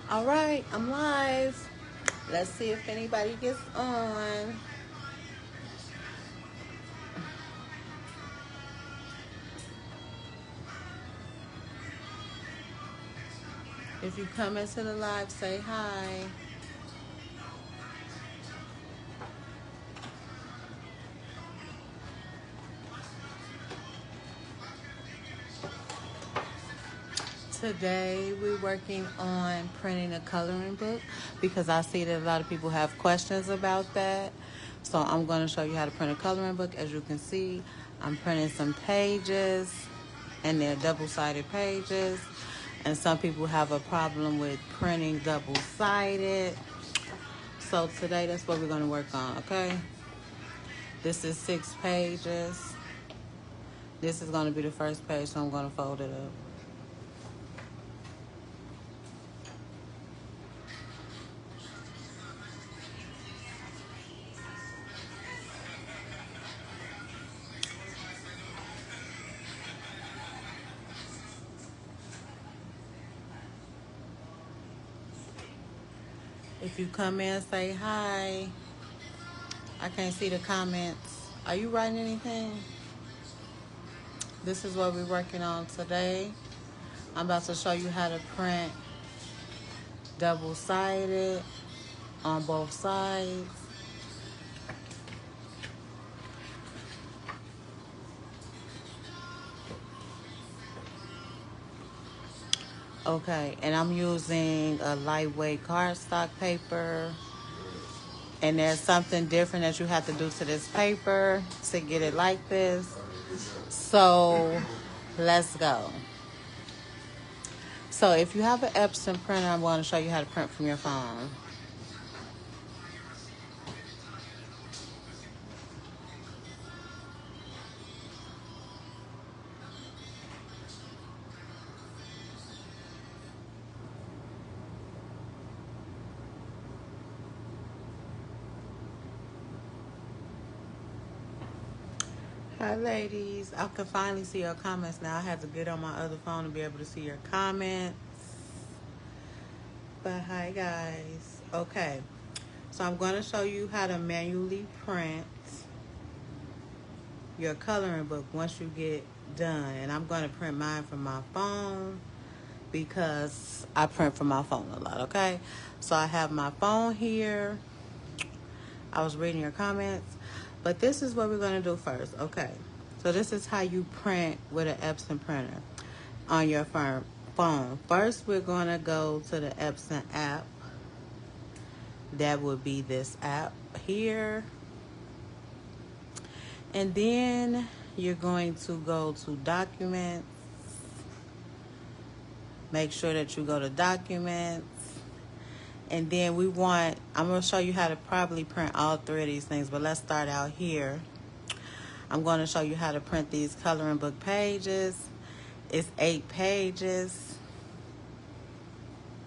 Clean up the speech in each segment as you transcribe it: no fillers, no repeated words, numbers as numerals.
All right, I'm live. Let's see if anybody gets on. If you come into the live, say hi. Today we're working on printing a coloring book because I see that a lot of people have questions about that. So I'm going to show you how to print a coloring book. As you can see, I'm printing some pages and they're double-sided pages. And some people have a problem with printing double-sided. So today that's what we're going to work on, okay? This is 6 pages. This is going to be the first page, so I'm going to fold it up. If you come in, say hi. I can't see the comments. Are you writing anything? This is what we're working on today. I'm about to show you how to print double-sided on both sides. Okay, and I'm using a lightweight cardstock paper. And there's something different that you have to do to this paper to get it like this. So let's go. So if you have an Epson printer, I'm going to show you how to print from your phone. Hi ladies, I can finally see your comments now. I had to get on my other phone to be able to see your comments. But hi guys. Okay, so I'm going to show you how to manually print your coloring book once you get done. And I'm going to print mine from my phone because I print from my phone a lot, okay? So I have my phone here. I was reading your comments. But this is what we're going to do first, okay? So this is how you print with an Epson printer on your phone. First, we're going to go to the Epson app. That would be this app here. And then you're going to go to Documents. Make sure that you go to Documents. And then I'm going to show you how to probably print all 3 of these things, but let's start out here. I'm going to show you how to print these coloring book pages. It's 8 pages.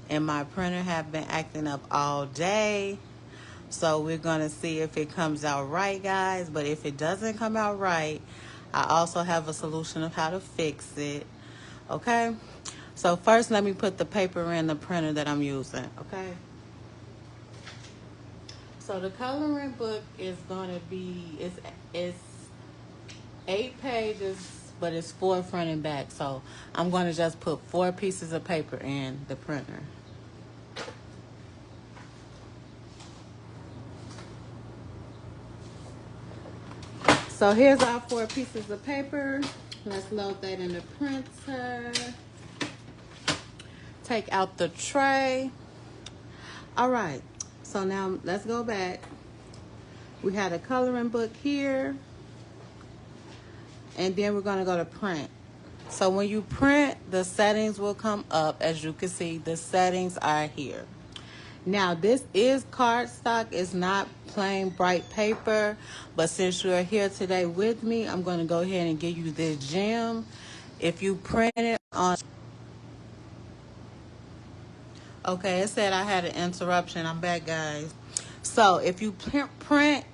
And my printer have been acting up all day. So we're going to see if it comes out right, guys. But if it doesn't come out right, I also have a solution of how to fix it. Okay? So first, let me put the paper in the printer that I'm using. Okay? So the coloring book is going to be, it's 8 pages, but it's 4 front and back. So I'm going to just put 4 pieces of paper in the printer. So here's our 4 pieces of paper. Let's load that in the printer. Take out the tray. All right. So now let's go back. We had a coloring book here. And then we're going to go to print. So when you print, the settings will come up. As you can see, the settings are here. Now, this is cardstock. It's not plain bright paper. But since you're here today with me, I'm going to go ahead and give you this gem. If you print it on... Okay, it said I had an interruption. I'm back, guys. So if you print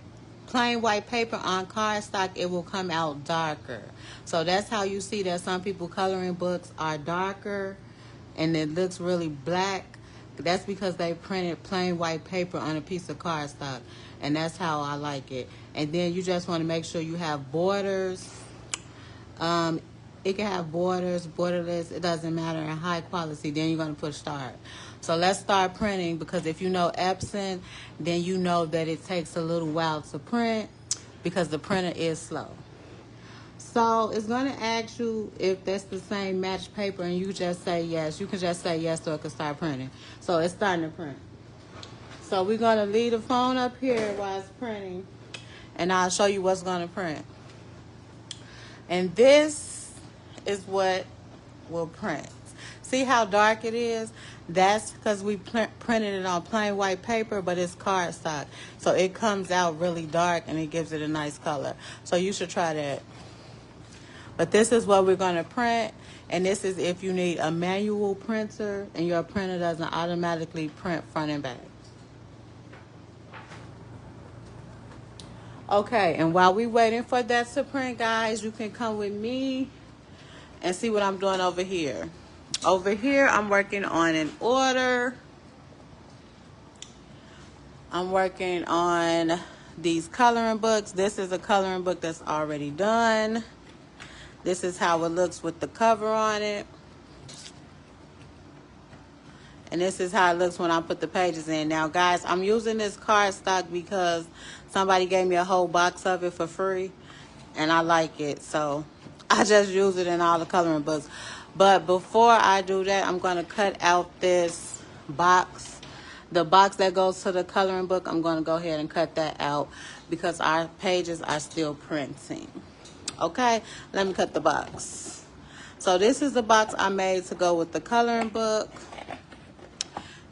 plain white paper on cardstock, it will come out darker. So that's how you see that some people coloring books are darker and it looks really black. That's because they printed plain white paper on a piece of cardstock, and that's how I like it. And then you just want to make sure you have borders. It can have borders, borderless, it doesn't matter, in high quality. Then you're going to push start. So let's start printing, because if you know Epson, then you know that it takes a little while to print because the printer is slow. So it's going to ask you if that's the same match paper, and you just say yes. You can just say yes so it can start printing. So it's starting to print. So we're going to leave the phone up here while it's printing, and I'll show you what's going to print. And this is what will print. See how dark it is? That's because we printed it on plain white paper, but it's cardstock. So it comes out really dark and it gives it a nice color. So you should try that. But this is what we're going to print. And this is if you need a manual printer and your printer doesn't automatically print front and back. Okay, and while we're waiting for that to print, guys, you can come with me and see what I'm doing over here. Over here, I'm working on an order. I'm working on these coloring books. This is a coloring book that's already done. This is how it looks with the cover on it. And this is how it looks when I put the pages in. Now, guys, I'm using this cardstock because somebody gave me a whole box of it for free, and I like it. So I just use it in all the coloring books. But before I do that, I'm going to cut out this box. The box that goes to the coloring book, I'm going to go ahead and cut that out because our pages are still printing. Okay, let me cut the box. So this is the box I made to go with the coloring book.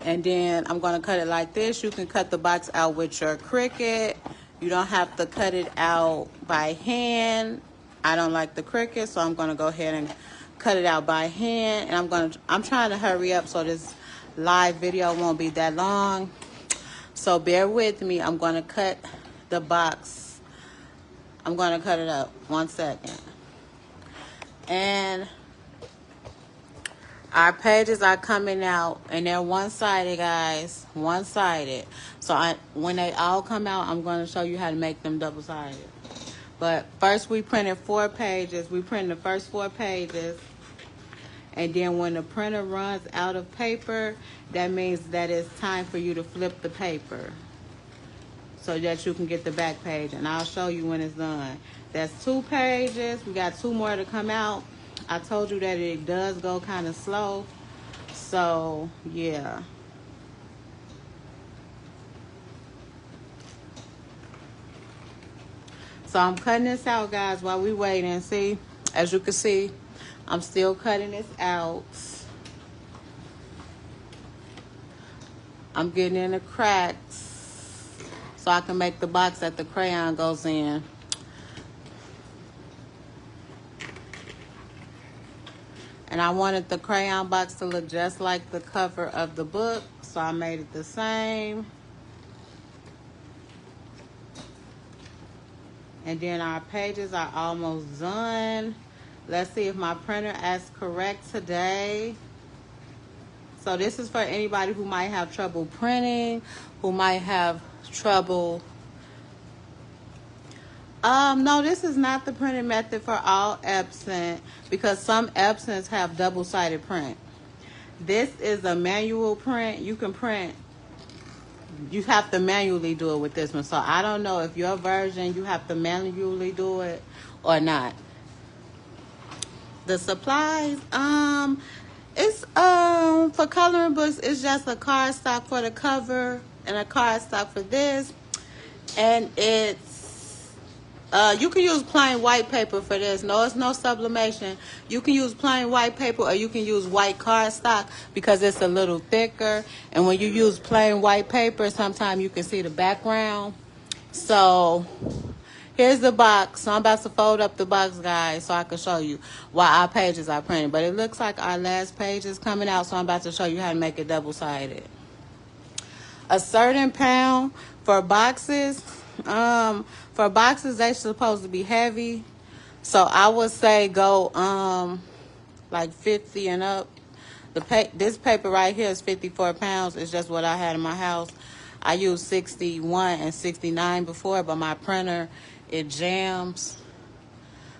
And then I'm going to cut it like this. You can cut the box out with your Cricut. You don't have to cut it out by hand. I don't like the Cricut, so I'm going to go ahead and cut it out by hand. And I'm trying to hurry up so this live video won't be that long. So bear with me. I'm going to cut the box. I'm going to cut it up. 1 second. And our pages are coming out, and they're one-sided, guys. One-sided. So when they all come out, I'm going to show you how to make them double-sided. But first, we printed 4 pages. We printed the first 4 pages. And then when the printer runs out of paper, that means that it's time for you to flip the paper so that you can get the back page. And I'll show you when it's done. That's 2 pages. We got 2 more to come out. I told you that it does go kind of slow. So, yeah. So I'm cutting this out, guys, while we waiting. See, as you can see, I'm still cutting this out. I'm getting in the cracks so I can make the box that the crayon goes in. And I wanted the crayon box to look just like the cover of the book, so I made it the same. And then our pages are almost done. Let's see if my printer is correct today. So this is for anybody who might have trouble printing, who might have trouble. No, this is not the printing method for all Epson, because some Epsons have double-sided print. This is a manual print. You can print. You have to manually do it with this one. So I don't know if your version, you have to manually do it or not. The supplies, it's for coloring books, it's just a cardstock for the cover and a cardstock for this. And it's you can use plain white paper for this. No, it's no sublimation. You can use plain white paper, or you can use white cardstock because it's a little thicker. And when you use plain white paper, sometimes you can see the background. So here's the box. So I'm about to fold up the box, guys, so I can show you why our pages are printed. But it looks like our last page is coming out, so I'm about to show you how to make it double-sided. A certain pound for boxes, For boxes, they supposed to be heavy. So I would say go like 50 and up. This paper right here is 54 pounds. It's just what I had in my house. I used 61 and 69 before, but my printer, it jams.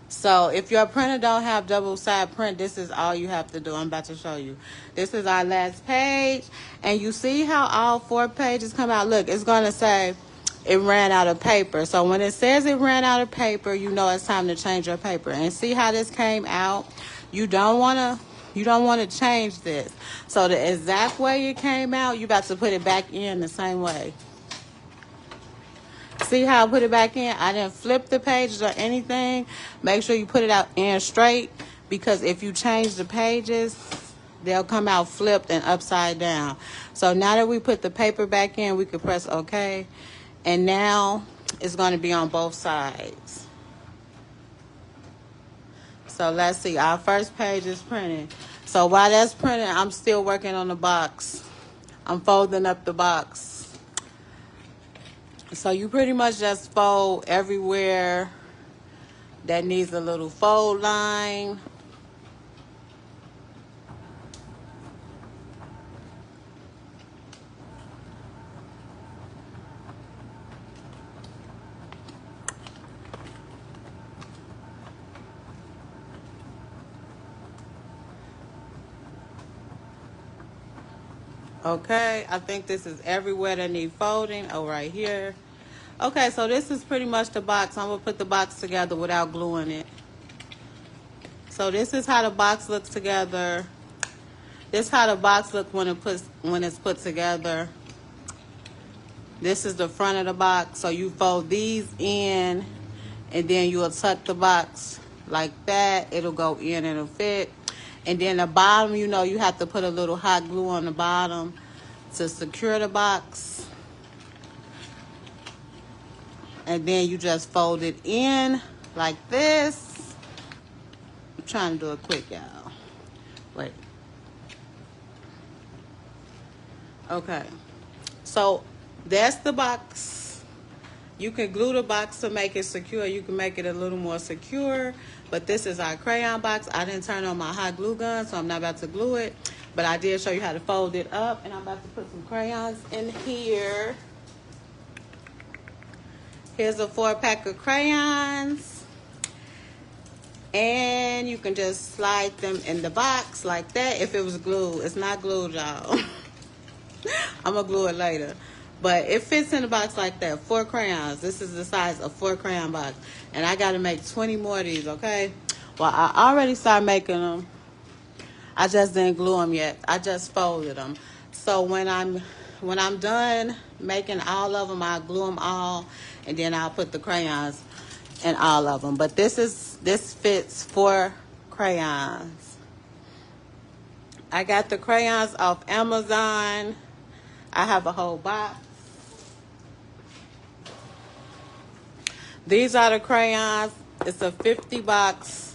So if your printer don't have double side print, this is all you have to do. I'm about to show you. This is our last page. And you see how all 4 pages come out? Look, it's going to say it ran out of paper. So when it says it ran out of paper, you know it's time to change your paper. And see how this came out? You don't want to change this. So the exact way it came out, you about to put it back in the same way. See how I put it back in? I didn't flip the pages or anything. Make sure you put it out in straight, because if you change the pages, they'll come out flipped and upside down. So now that we put the paper back in, we can press OK. And now it's going to be on both sides. So let's see. Our first page is printing. So while that's printing, I'm still working on the box. I'm folding up the box. So you pretty much just fold everywhere that needs a little fold line. Okay, I think this is everywhere that need folding. Oh, right here. Okay, so this is pretty much the box. I'm going to put the box together without gluing it. So this is how the box looks together. This is how the box looks when it's put together. This is the front of the box. So you fold these in, and then you'll tuck the box like that. It'll go in and it'll fit. And then the bottom, you know, you have to put a little hot glue on the bottom to secure the box. And then you just fold it in like this. I'm trying to do it quick, y'all. Wait. Okay. So that's the box. You can glue the box to make it secure. You can make it a little more secure. But this is our crayon box. I didn't turn on my hot glue gun, so I'm not about to glue it. But I did show you how to fold it up. And I'm about to put some crayons in here. Here's a 4-pack of crayons. And you can just slide them in the box like that if it was glued. It's not glued, y'all. I'm going to glue it later. But it fits in the box like that. 4 crayons. This is the size of 4 crayon box. And I got to make 20 more of these, okay? Well, I already started making them. I just didn't glue them yet. I just folded them. So when I'm done making all of them, I'll glue them all. And then I'll put the crayons in all of them. But this fits 4 crayons. I got the crayons off Amazon. I have a whole box. These are the crayons. It's a 50 box.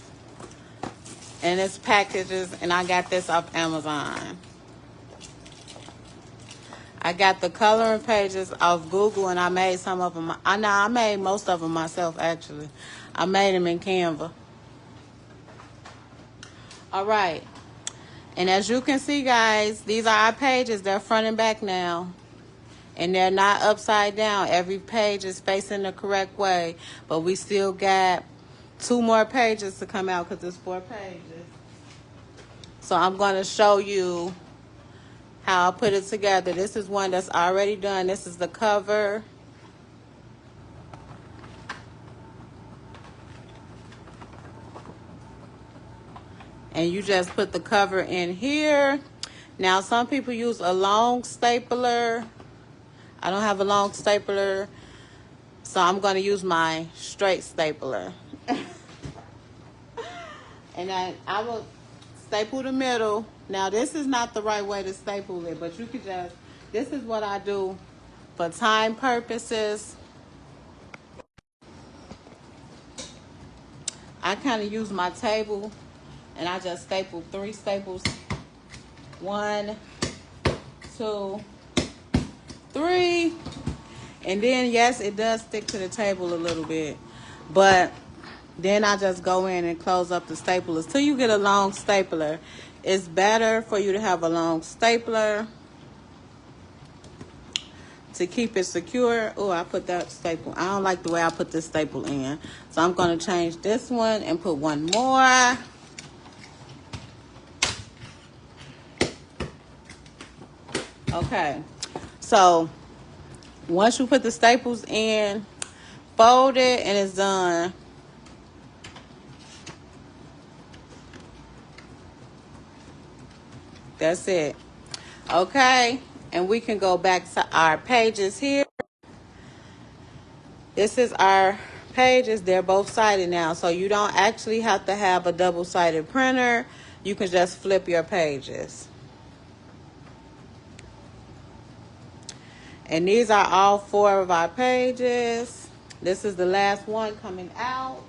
And it's packages. And I got this off Amazon. I got the coloring pages off Google, and I made some of them. I made most of them myself, actually. I made them in Canva. All right. And as you can see, guys, these are our pages. They're front and back now. And they're not upside down. Every page is facing the correct way. But we still got 2 more pages to come out because it's 4 pages. So I'm going to show you how I put it together. This is one that's already done. This is the cover. And you just put the cover in here. Now, some people use a long stapler. I don't have a long stapler, so I'm going to use my straight stapler. And then I will staple the middle. Now, this is not the right way to staple it, but you could just, this is what I do for time purposes. I kind of use my table, and I just staple 3 staples. 1, 2, 3. And then, yes, it does stick to the table a little bit. But then I just go in and close up the staplers. Till you get a long stapler. It's better for you to have a long stapler to keep it secure. Oh, I put that staple. I don't like the way I put this staple in. So I'm going to change this one and put one more. Okay. So once you put the staples in, fold it and it's done. That's it. Okay. And we can go back to our pages here. This is our pages. They're both sided now. So you don't actually have to have a double-sided printer. You can just flip your pages. And these are all 4 of our pages. This is the last one coming out.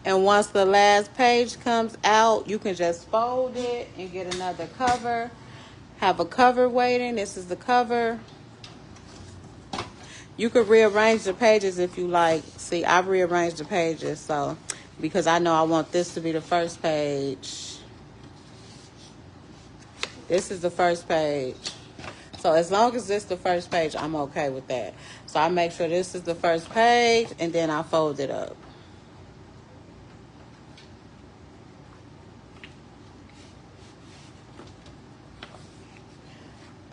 And once the last page comes out, you can just fold it and get another cover. Have a cover waiting. This is the cover. You could rearrange the pages if you like. See, I've rearranged the pages, so because I know I want this to be the first page. This is the first page. So as long as this is the first page, I'm okay with that. So I make sure this is the first page, and then I fold it up.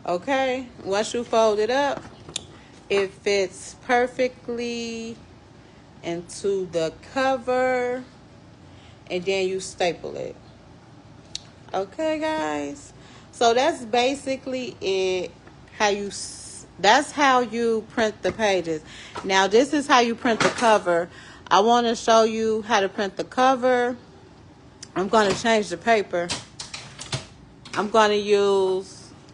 Okay, once you fold it up, it fits perfectly into the cover, and then you staple it. Okay, guys. So that's basically it. That's how you print the pages. Now, this is how you print the cover. I want to show you how to print the cover. I'm going to change the paper.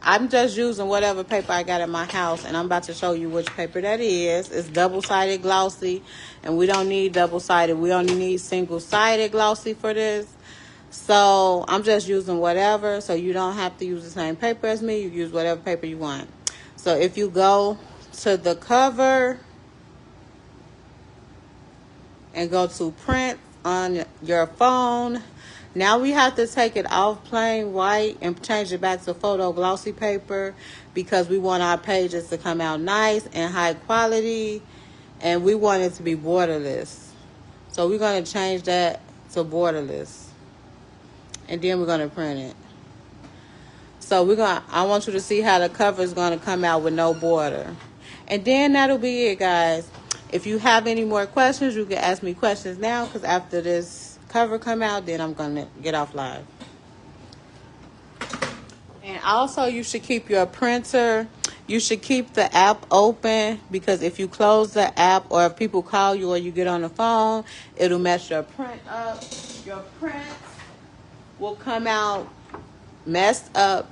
I'm just using whatever paper I got in my house, and I'm about to show you which paper that is. It's double-sided glossy, and we don't need double-sided. We only need single-sided glossy for this. So I'm just using whatever, so you don't have to use the same paper as me. You use whatever paper you want. So if you go to the cover and go to print on your phone, now we have to take it off plain white and change it back to photo glossy paper because we want our pages to come out nice and high quality, and we want it to be borderless. So we're going to change that to borderless, and then we're going to print it. So I want you to see how the cover is going to come out with no border. And then that'll be it, guys. If you have any more questions, you can ask me questions now, because after this cover come out, then I'm going to get off live. And also, you should keep your printer. You should keep the app open, because if you close the app or if people call you or you get on the phone, it'll mess your print up. Your print will come out messed up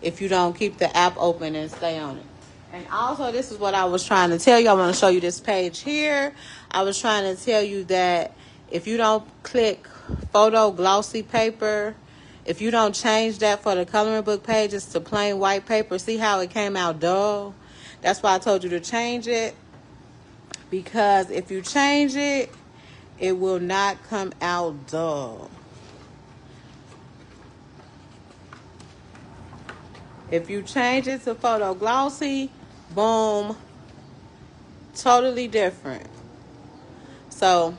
if you don't keep the app open and stay on it. And also, this is what I was trying to tell you. I want to show you this page here. I was trying to tell you that if you don't click photo glossy paper, if you don't change that for the coloring book pages to plain white paper, see how it came out dull? That's why I told you to change it. Because if you change it, it will not come out dull. If you change it to photo glossy, boom, totally different. So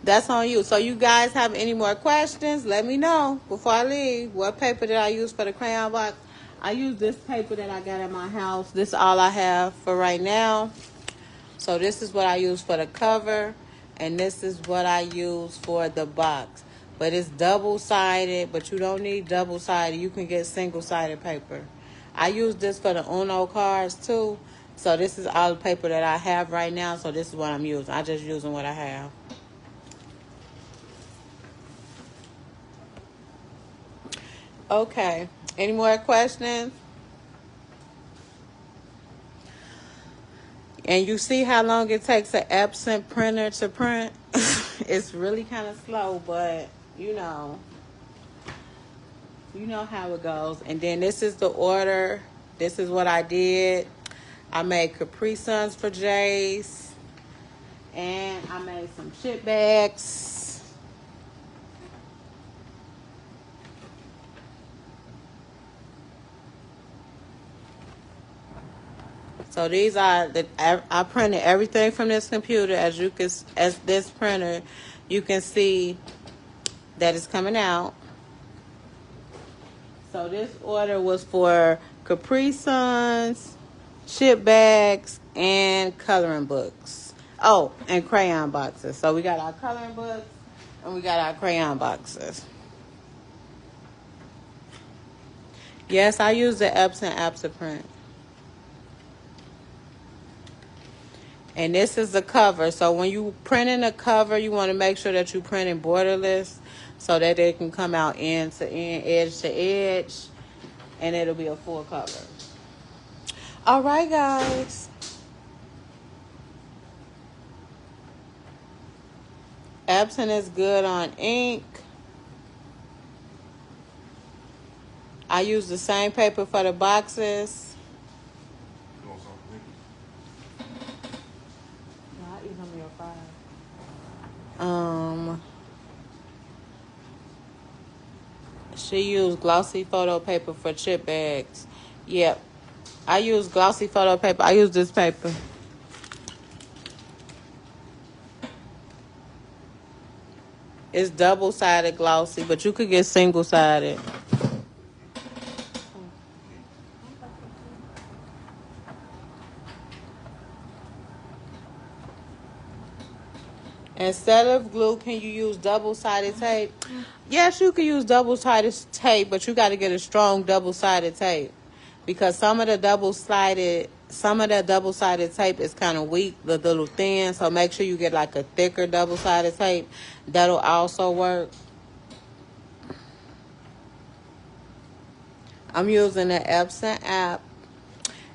that's on you. So you guys have any more questions, let me know before I leave. What paper did I use for the crayon box? I use this paper that I got at my house. This is all I have for right now. So this is what I use for the cover, and this is what I use for the box. But it's double-sided, but you don't need double-sided. You can get single-sided paper. I use this for the Uno cards, too. So this is all the paper that I have right now, so this is what I'm using. I'm just using what I have. Okay. Any more questions? And you see how long it takes an Epson printer to print? It's really kind of slow, but you know how it goes. And then this is the order This is what I did. I made Capri Suns for Jace. And I made some chip bags. So these are I printed everything from this computer. As this printer, you can see that it's coming out. So this order was for Capri Suns, chip bags, and coloring books. Oh, and crayon boxes. So we got our coloring books and we got our crayon boxes. Yes, I use the Epson Apsoprint. And this is the cover. So when you printing a cover, you want to make sure that you printing borderless so that it can come out end to end, edge to edge, and it'll be a full cover. All right, guys. Epson is good on ink. I use the same paper for the boxes. She used glossy photo paper for chip bags. Yep. I use glossy photo paper. I use this paper. It's double-sided glossy, but you could get single-sided. Instead of glue, can you use double-sided tape? Yes, you can use double-sided tape, but you got to get a strong double-sided tape because some of the double-sided tape is kind of weak, a little thin. So make sure you get like a thicker double-sided tape. That'll also work. I'm using the Epson app,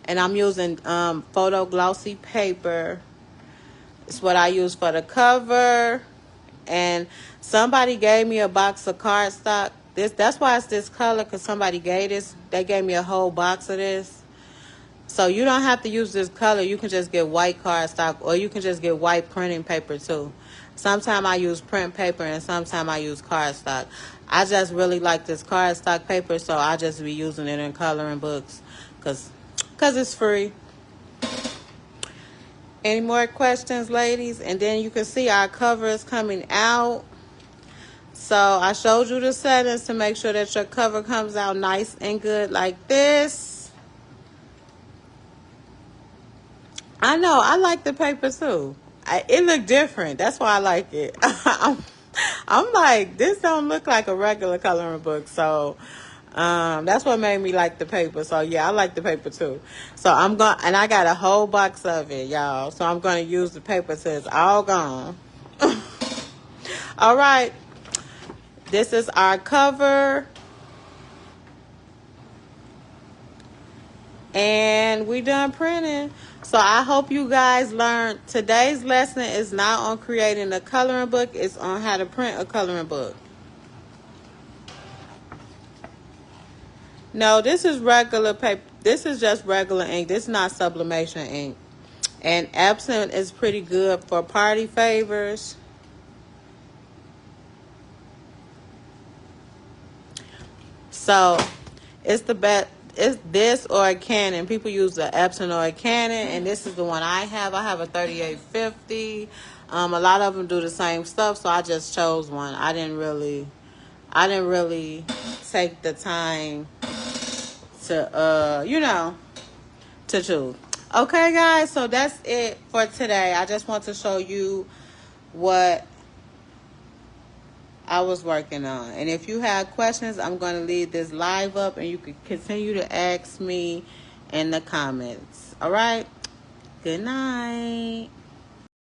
and I'm using photo glossy paper. It's what I use for the cover. And somebody gave me a box of cardstock. That's why it's this color, because somebody gave this. They gave me a whole box of this. So you don't have to use this color. You can just get white cardstock, or you can just get white printing paper too. Sometimes I use print paper and sometimes I use cardstock. I just really like this cardstock paper, so I just be using it in coloring books because it's free. Any more questions, ladies? And then you can see our cover is coming out. So I showed you the settings to make sure that your cover comes out nice and good like this. I know, I like the paper too. It looked different. That's why I like it. I'm like, this don't look like a regular coloring book. So that's what made me like the paper. So yeah, I like the paper too. So and I got a whole box of it, y'all. So I'm gonna use the paper till it's all gone. All right, this is our cover, and we done printing. So I hope you guys learned. Today's lesson is not on creating a coloring book. It's on how to print a coloring book. No, this is regular paper. This is just regular ink. This is not sublimation ink. And Epson is pretty good for party favors. So it's the best. It's this or a Canon. People use the Epson or a Canon, and this is the one I have. I have a 3850. A lot of them do the same stuff, so I just chose one. I didn't really take the time to to choose. Okay, guys, so that's it for today. I just want to show you what I was working on. And if you have questions, I'm going to leave this live up, and you can continue to ask me in the comments. All right? Good night.